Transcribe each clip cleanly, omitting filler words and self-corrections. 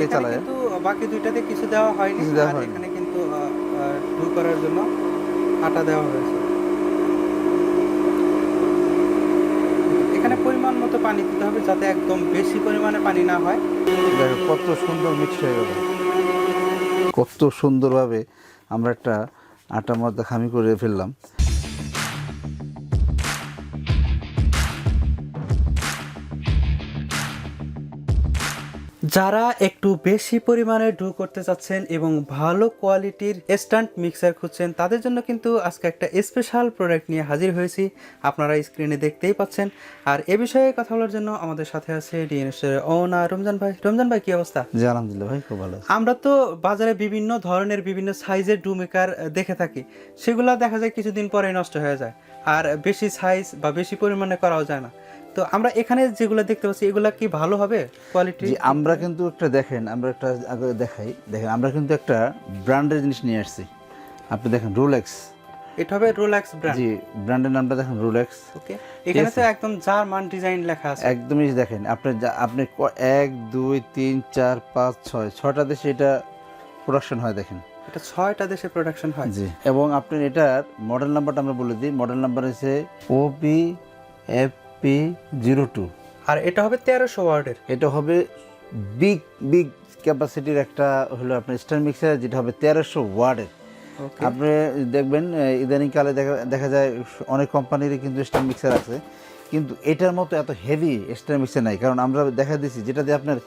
দিয়ে চালায়। কিন্তু বাকি দুইটাতে কিছু দেওয়া হয়নি, আর এখানে কিন্তু ডু করার জন্য আটা দেওয়া হয়েছে। এখানে পরিমাণ মতো পানি দিতে হবে, যাতে একদম বেশি পরিমাণে পানি না হয়। দেখো কত সুন্দর মিক্স হয়ে গেল, কত সুন্দরভাবে আমরা একটা আটার মধ্যে খামি করে ফেললাম। যারা একটু বেশি পরিমাণে ডু করতে চাচ্ছেন এবং ভালো কোয়ালিটির স্ট্যান্ড মিক্সার খুঁজছেন, তাদের জন্য কিন্তু আজকে একটা স্পেশাল প্রোডাক্ট নিয়ে হাজির হয়েছি, আপনারা স্ক্রিনে দেখতেই পাচ্ছেন। আর এ বিষয়ে কথা বলার জন্য আমাদের সাথে আছে ডিএনএসের ওনার রমজান ভাই। রমজান ভাই, কি অবস্থা? জি আলহামদুলিল্লাহ ভাই, খুব ভালো। আমরা তো বাজারে বিভিন্ন ধরনের বিভিন্ন সাইজের ডু মেকার দেখে থাকি, সেগুলো দেখা যায় কিছুদিন পরে নষ্ট হয়ে যায়, আর বেশি সাইজ বা বেশি পরিমাণে করাও যায় না। তো আমরা এখানে যেগুলো দেখতে পাচ্ছি, এগুলা কি ভালো হবে কোয়ালিটি? জি, আমরা কিন্তু একটা দেখেন, আমরা একটা আগে দেখাই, দেখেন আমরা কিন্তু একটা ব্র্যান্ডের জিনিস নিয়ে আসছি। আপনি দেখেন রোলেক্স, এটা হবে রোলেক্স ব্র্যান্ড। জি, ব্র্যান্ডের নামটা দেখেন রোলেক্স। ওকে, এখানে তো একদম জার্মান ডিজাইন লেখা আছে। একদমই দেখেন, আপনি 1 2 3 4 5 6 6টা দেশে এটা প্রোডাকশন হয়। দেখেন এটা 6টা দেশে প্রোডাকশন হয়। জি, এবং আপনার এটার মডেল নাম্বারটা আমরা বলে দিই। মডেল নাম্বার হচ্ছে OPFP02। আর এটা হবে 1300 ওয়াটের। এটা হবে বিগ ক্যাপাসিটির একটা হলো আপনার স্ট্যান্ড মিক্সার, যেটা হবে 1300 ওয়াটের। আপনি দেখবেন ইদানিংকালে দেখা যায় অনেক কোম্পানিরই কিন্তু স্ট্যান্ড মিক্সার আছে, কিন্তু এটার মতো এত হেভি স্ট্যান্ড মিক্সার নাই। কারণ আমরা দেখা দিচ্ছি যেটা দিয়ে আপনার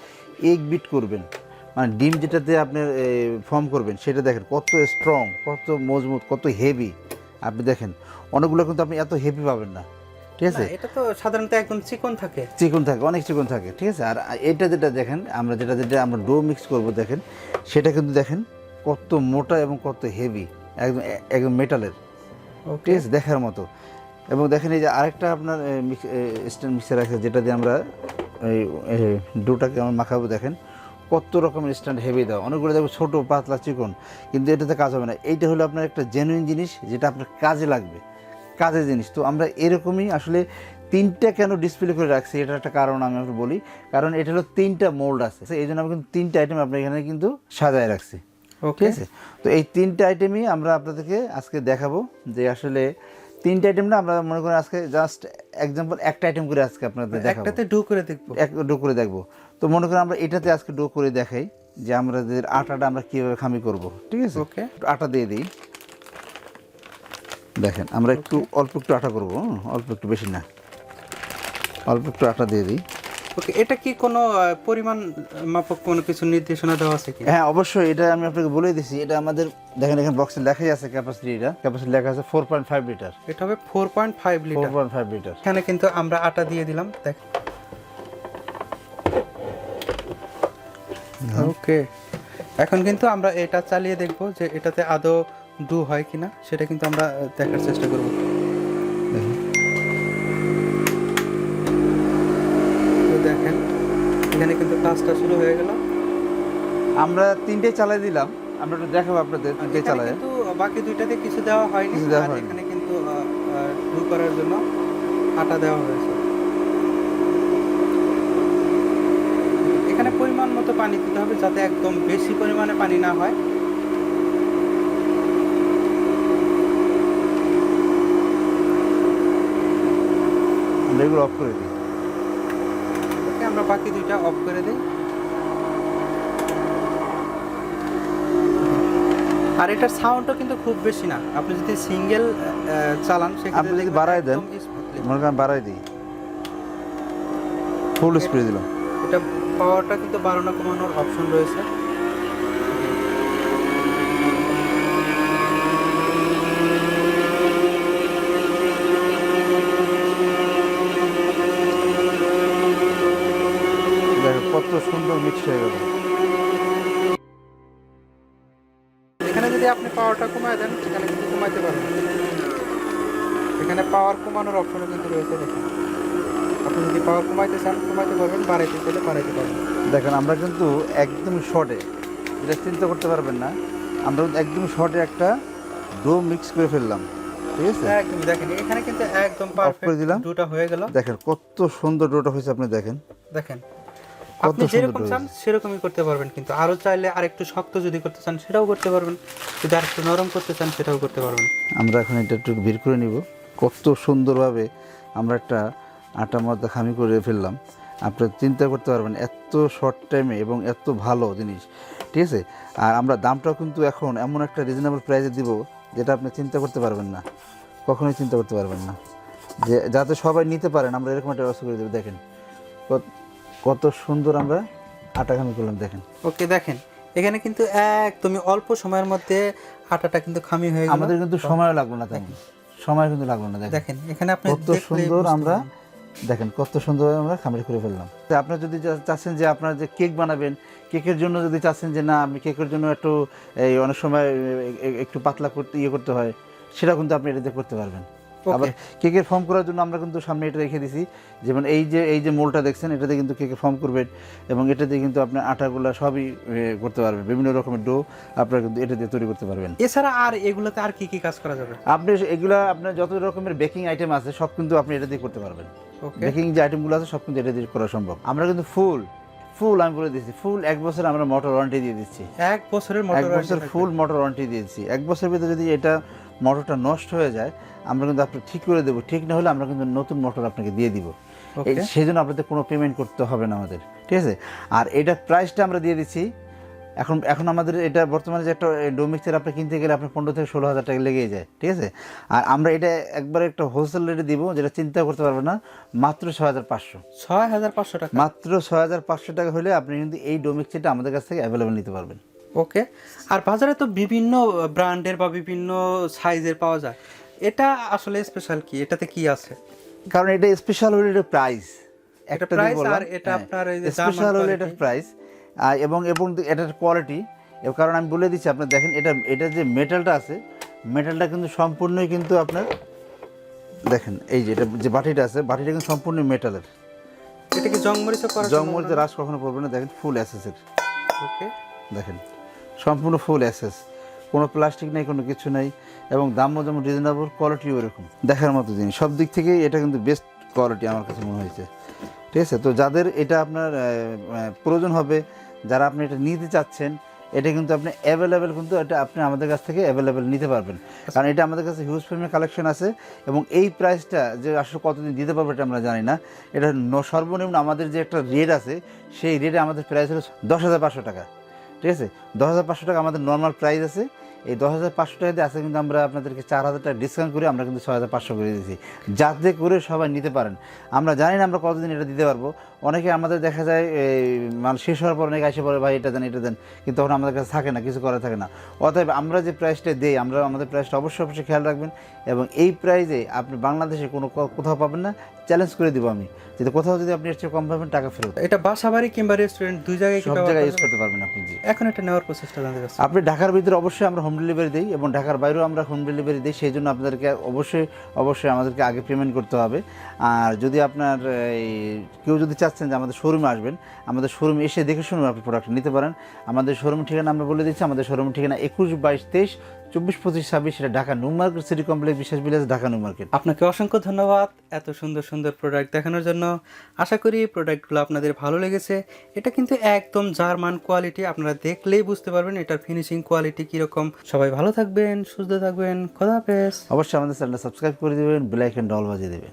এগ বিট করবেন, মানে ডিম যেটাতে আপনার ফর্ম করবেন, সেটা দেখেন কত স্ট্রং, কত মজবুত, কত হেভি। আপনি দেখেন অনেকগুলো কিন্তু আপনি এত হেভি পাবেন না, ঠিক আছে? এটা তো সাধারণত একদম চিকন থাকে, অনেক চিকন থাকে, ঠিক আছে? আর এটা যেটা দেখেন, আমরা যেটা আমরা ডো মিক্স করব, দেখেন সেটা কিন্তু দেখেন কত মোটা এবং কত হেভি, একদম মেটালের, ঠিক আছে, দেখার মতো। এবং দেখেন এই যে আরেকটা আপনার স্ট্যান্ড মিক্সার আছে, যেটা দিয়ে আমরা এই ডোটাকে আমরা মাখাবো। দেখেন কত রকমের স্ট্যান্ড হেভি দেওয়া, অনেকগুলো দেখবো ছোটো পাতলা চিকন, কিন্তু এটাতে কাজ হবে না। এইটা হলো আপনার একটা জেনুইন জিনিস, যেটা আপনার কাজে লাগবে, কাজের জিনিস। তো আমরা এরকমই আসলে 3টা কেন ডিসপ্লে করে রাখছি, এটার একটা কারণ আমি আপনাকে বলি। কারণ এটা হলো 3টা মোল্ড আছে, এই জন্য আমরা কিন্তু 3টা আইটেম আপনার এখানে কিন্তু সাজায় রাখছি, ঠিক আছে? তো এই 3টা আইটেমই আমরা আপনাদেরকে আজকে দেখাবো, যে আসলে 3টা আইটেম না, আমরা মনে করি আজকে জাস্ট এক্সাম্পল একটা আইটেম করে আজকে আপনাদের দেখাবো, একটাতে ডো করে দেখবো, ডো করে দেখবো। তো মনে করেন আমরা এটাতে আজকে ডো করে দেখাই যে আমাদের আটাটা আমরা কীভাবে খামি করব, ঠিক আছে? ওকে, আটা দিয়ে দিই। দেখেন আমরা একটু অল্প একটু আটা করবো, অল্প একটু, বেশি না, অল্প একটু আটা দিয়ে দিই। ওকে, এটা কি কোনো পরিমাণ মাপক কোনো কিছু নির্দেশনা দেওয়া আছে কি? হ্যাঁ অবশ্যই, এটা আমি আপনাকে বলে দিছি। এটা আমাদের দেখেন এখানে বক্সে লেখাই আছে ক্যাপাসিটি, ক্যাপাসিটি লেখা আছে 4.5 লিটার। এটা হবে 4.5 লিটার। 4.5 লিটার। এখানে কিন্তু আমরা আটা দিয়ে দিলাম, দেখ। ওকে, এখন কিন্তু আমরা এটা চালিয়ে দেখব যে এটাতে আদৌ ডু হয় কিনা, সেটা কিন্তু আমরা দেখার চেষ্টা করব। তো দেখেন এখানে কিন্তু কাজটা শুরু হয়ে গেল। আমরা 3টে চালাই দিলাম, আমরা একটু দেখাবো আপনাদের 3টে চালায়। কিন্তু বাকি দুইটাতে কিছু দেওয়া হয়নি, আর এখানে কিন্তু ডু করার জন্য আটা দেওয়া হয়েছে। এখানে পরিমাণ মতো পানি দিতে হবে, যাতে একদম বেশি পরিমাণে পানি না হয়। আমরা এগুলো অফ করে দিই। আমরা বাকি দুইটা অফ করে দিই। আর এটার সাউন্ডও কিন্তু খুব বেশি না, আপনি যদি সিঙ্গেল চালান আপনি যদি বাড়াই দেন, মনে করেন বাড়াই দিই, ফুল স্পিড দিলাম। এটা পাওয়ারটা কিন্তু বাড়ানো কমানোর অপশন রয়েছে। কত সুন্দর মিক্স হয়ে গেল। এখানে যদি আপনি পাওয়ারটা কমায় দেন, সেখানে কিন্তু কমাইতে পারবেন। এখানে পাওয়ার কমানোর অপশনও কিন্তু রয়েছে, দেখেন। আপনি যদি পাওয়ার কমাইতে চান কমাইতে পারবেন, বাড়াইতে চাইলে বাড়াইতে পারবেন। দেখেন আমরা কিন্তু একদম শর্টে, এটা চিন্তা করতে পারবেন না, আমরা একদম শর্টে একটা ডো মিক্স করে ফেললাম, ঠিক আছে? একদম দেখেন এখানে কিন্তু একদম পারফেক্ট ডোটা হয়ে গেল। দেখেন কত সুন্দর ডোটা হয়েছে, আপনি দেখেন। দেখেন আপনি যেরকম চান সেরকমই করতে পারবেন, কিন্তু আরো চাইলে আরেকটু শক্ত যদি করতে চান সেটাও করতে পারবেন, যদি আরেকটু নরম করতে চান সেটাও করতে পারবেন। আমরা এখন এটা একটু বের করে নিব। কত সুন্দরভাবে আমরা একটা আটা ময়দা খামি করে ফেললাম। আপনারা চিন্তা করতে পারবেন এত শর্ট টাইমে এবং এত ভালো জিনিস, ঠিক আছে। আর আমরা দামটাও কিন্তু এখন এমন একটা রিজনেবল প্রাইসে দিব যেটা আপনি চিন্তা করতে পারবেন না, কখনোই চিন্তা করতে পারবেন না, যে যাতে সবাই নিতে পারেন আমরা এরকম একটা ব্যবস্থা করে দেবো। দেখেন কত সুন্দর আমরা আটা খামি করলাম, দেখেন। ওকে, দেখেন এখানে কিন্তু একদমই অল্প সময়ের মধ্যে আটাটা কিন্তু খামি হয়ে গেল। আমাদের কিন্তু সময়ও লাগলো না, তেমন সময় কিন্তু লাগলো না। দেখেন এখানে আপনি কত সুন্দর আমরা, দেখেন কত সুন্দর আমরা খামির করে ফেললাম। আপনার যদি চাচ্ছেন যে আপনার যে কেক বানাবেন, কেকের জন্য যদি চাচ্ছেন যে না আমি কেকের জন্য একটু এই অনেক সময় একটু পাতলা করতে করতে হয়, সেটা কিন্তু আপনি এটাতে করতে পারবেন। আবার কেকের ফর্ম করার জন্য আমরা কিন্তু সামনে এটা রেখে দিছি, যেমন এই যে মোলটা দেখছেন এটাতে কিন্তু কেকের ফর্ম করবেন এবং এটাতে কিন্তু আপনার আটাগুলো সবই করতে পারবেন। বিভিন্ন রকমের ডো আপনারা কিন্তু এটা দিয়ে তৈরি করতে পারবেন। এছাড়া আর এগুলোতে আর কি কি কাজ করা যাবে? আপনি এগুলা আপনার যত রকমের বেকিং আইটেম আছে সব কিন্তু আপনি এটা দিয়ে করতে পারবেন। বেকিং যে আইটেমগুলো আছে সব কিন্তু এটা দিয়ে করা সম্ভব। আমরা কিন্তু ফুল আমি বলে দিচ্ছি, ফুল 1 বছর আমরা মোটর ওয়ারেন্টি দিয়ে দিচ্ছি। 1 বছরের ফুল মোটর ওয়ারেন্টি দিয়ে দিচ্ছি। 1 বছরের ভিতরে যদি এটা মোটরটা নষ্ট হয়ে যায় আমরা কিন্তু আপনাকে ঠিক করে দেবো, ঠিক না হলে আমরা কিন্তু নতুন মোটর আপনাকে দিয়ে দিব। সেই জন্য আপনাদের কোনো পেমেন্ট করতে হবে না আমাদের, ঠিক আছে। আর এটার প্রাইসটা আমরা দিয়ে দিচ্ছি এখন আমাদের এটা বর্তমানে যে একটা ডো মিক্সার আপনি কিনতে গেলে আপনার 15 থেকে 16 হাজার টাকা লেগেই যায়, ঠিক আছে। আর আমরা এটা একবারে একটা হোলসেল রেটে দিব, যেটা চিন্তা করতে পারবে না, মাত্র 6,500 টাকা। মাত্র 6,500 টাকা হলে আপনি কিন্তু এই ডো মিক্সারটা আমাদের কাছ থেকে অ্যাভেলেবেল নিতে পারবেন। ওকে, আর বাজারে তো বিভিন্ন ব্র্যান্ডের বা বিভিন্ন সাইজের পাওয়া যায়, এটা আসলে স্পেশাল কি, এটাতে কি আছে? কারণ এটা স্পেশাল হলে এটা প্রাইস একটা প্রাইস, আর এটা আপনার এই যে স্পেশাল হলে এটার প্রাইস এবং এটার কোয়ালিটি। কারণ আমি বলে দিচ্ছি আপনার, দেখেন এটা যে মেটালটা আছে, মেটালটা কিন্তু সম্পূর্ণই কিন্তু আপনার দেখেন এই যে এটা যে বাটিটা আছে, বাটিটা কিন্তু সম্পূর্ণ মেটালের। এটা কি জংমরিচে রাস কখনো পড়বে না। দেখেন ফুল অ্যাসেসের, ওকে দেখেন সম্পূর্ণ ফুল অ্যাসেস, কোনো প্লাস্টিক নেই, কোনো কিছু নেই, এবং দামও যেমন রিজনেবল, কোয়ালিটিও এরকম দেখার মতো জিনিস। সব দিক থেকেই এটা কিন্তু বেস্ট কোয়ালিটি আমার কাছে মনে হয়েছে, ঠিক আছে। তো যাদের এটা আপনার প্রয়োজন হবে, যারা আপনি এটা নিতে চাচ্ছেন, এটা কিন্তু আপনি অ্যাভেলেবেল, কিন্তু এটা আপনি আমাদের কাছ থেকে অ্যাভেলেবেল নিতে পারবেন। কারণ এটা আমাদের কাছে হিউজ পরিমাণে কালেকশন আছে এবং এই প্রাইসটা যে আসলে কতদিন দিতে পারবো এটা আমরা জানি না। এটা সর্বনিম্ন আমাদের যে একটা রেট আছে, সেই রেটে আমাদের প্রাইস হলো 10,500 টাকা, ঠিক আছে। 10,500 টাকা আমাদের নর্মাল প্রাইস আছে। এই 10,500 টাকা দিয়ে আছে কিন্তু আমরা আপনাদেরকে 4,000 টাকা ডিসকাউন্ট করে আমরা কিন্তু 6,500 করে দিয়েছি, যাতে করে সবাই নিতে পারেন। আমরা জানি না আমরা কতদিন এটা দিতে পারবো। অনেকে আমাদের দেখা যায় মানে শেষ হওয়ার পর অনেকে এসে পড়ে ভাই এটা দেন এটা দেন, কিন্তু তখন আমাদের কাছে থাকে না, কিছু করা থাকে না। অতএব আমরা যে প্রাইসটা দিই, আমরা আমাদের প্রাইসটা অবশ্যই খেয়াল রাখবেন এবং এই প্রাইসে আপনি বাংলাদেশে কোথাও পাবেন না। চ্যালেঞ্জ করে দিব আমি, যদি কোথাও যদি আপনি এর চেয়ে কম পাবেন টাকা ফেরত। এটা বাসাবাড়ি কিংবা রেস্টুরেন্ট দুই জায়গায় সব জায়গায় ইউজ করতে পারবেন আপনি। জি, এখন এটা নেওয়ার প্রসেসটা জানতে চাচ্ছি। আপনি ঢাকার ভিতরে অবশ্যই আমরা হোম ডেলিভারি দিই এবং ঢাকার বাইরেও আমরা হোম ডেলিভারি দিই, সেই জন্য আপনাদেরকে অবশ্যই আমাদেরকে আগে পেমেন্ট করতে হবে। আর যদি আপনার কেউ যদি চাচ্ছেন যে আমাদের শোরুমে আসবেন, আমাদের শোরুমে এসে দেখে শুনে আপনি প্রোডাক্ট নিতে পারেন। আমাদের শোরুম ঠিকানা আমরা বলে দিচ্ছি, আমাদের শোরুম ঠিকানা 21, 22, 23, 24, 25, 26, সেটা Dhaka new market city complex, বিশ্বাস ভিলেজ, ঢাকা নিউ মার্কেট। আপনাকে অসংখ্য ধন্যবাদ এত সুন্দর সুন্দর প্রোডাক্ট দেখানোর জন্য। আশা করি প্রোডাক্টগুলো আপনাদের ভালো লেগেছে। এটা কিন্তু একদম জার্মান কোয়ালিটি, আপনারা দেখলেই বুঝতে পারবেন এটার ফিনিশিং কোয়ালিটি কীরকম। সবাই ভালো থাকবেন, সুস্থ থাকবেন, খোদা হাফেজ। অবশ্যই আমাদের চ্যানেলটা সাবস্ক্রাইব করে দেবেন, বেল আইকন অল বাজিয়ে দেবেন।